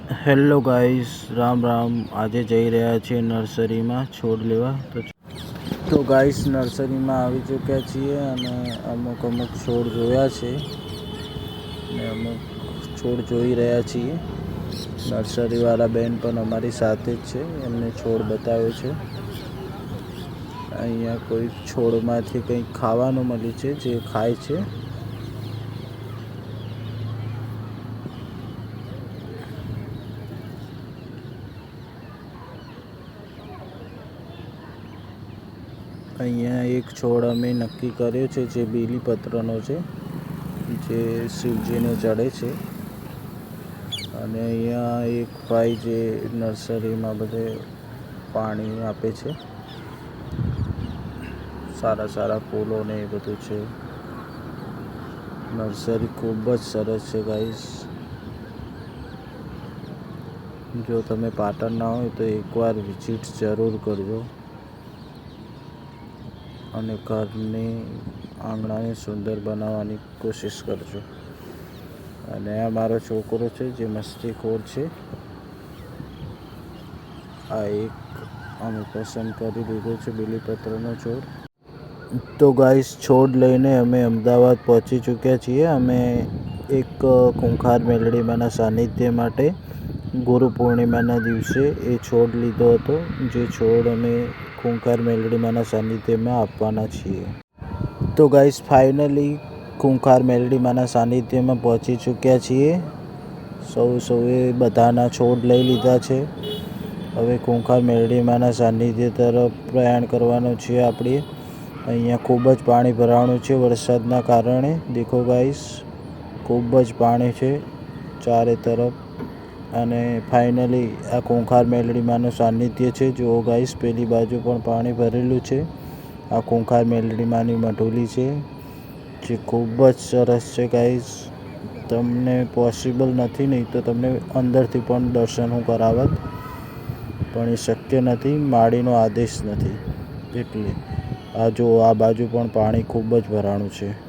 Hello guys, Ram Ram. આજે જઈ રહ્યા છીએ નર્સરીમાં છોડ લેવા. તો ગાઈસ, નર્સરીમાં આવી ચૂક્યા છીએ અને અમુક છોડ જોયા છે ને અમુક છોડ જોઈ રહ્યા છીએ. નર્સરીવાળા બેન પણ અમારી સાથે જ છે, એમને છોડ બતાવે છે. અહીંયા કોઈ છોડમાંથી કંઈક ખાવાનું મળ્યું છે જે ખાય છે. અહીંયા એક છોડ અમે નક્કી કર્યો છે જે બીલીપત્રનો છે, જે શિવજીને ચડે છે. અને અહીંયા એક ભાઈ જે નર્સરીમાં બધે પાણી આપે છે. સારા સારા ફૂલો ને એ બધું છે. નર્સરી ખૂબ જ સરસ છે ગાઈસ. જો તમે પાટણના હોય તો એકવાર વિઝિટ જરૂર કરજો અને ઘરની આંગણાને સુંદર બનાવવાની કોશિશ કરજો. અને આ મારો છોકરો છે જે મસ્તીખોર છે. આ એક અમે પસંદ કરી લીધો છે બીલીપત્રનો છોડ. તો ગાઈસ, છોડ લઈને અમે અમદાવાદ પહોંચી ચૂક્યા છીએ. અમે એક ખૂંખાર મેલડીમાંના સાનિધ્ય માટે ગુરુ પૂર્ણિમાના દિવસે એ છોડ લીધો હતો, જે છોડ અમે ખૂંખાર મેલડીમાંના સાનિધ્યમાં આપવાના છીએ. તો ગાઈસ, ફાઇનલી ખૂંખાર મેલડીમાંના સાનિધ્યમાં પહોંચી ચૂક્યા છીએ. સૌએ બધાના છોડ લઈ લીધા છે. હવે ખૂંખાર મેલડીમાંના સાનિધ્ય તરફ પ્રયાણ કરવાનું છે આપણે. અહીંયા ખૂબ જ પાણી ભરાણું છે વરસાદના કારણે. દેખો ગાઈસ, ખૂબ જ પાણી છે ચારે તરફ. અને ફાઇનલી આ ખૂંખાર મેલડીમાંનું સાનિધ્ય છે. જુઓ ગાઈસ, પેલી બાજુ પણ પાણી ભરેલું છે. આ ખૂંખાર મેલડીમાંની મઢુલી છે, જે ખૂબ જ સરસ છે ગાઈસ. તમને પોસિબલ નથી, નહીં તો તમને અંદરથી પણ દર્શન હું કરાવત, પણ એ શક્ય નથી, માળીનો આદેશ નથી. એટલે આ જો આ બાજુ પણ પાણી ખૂબ જ ભરાણું છે.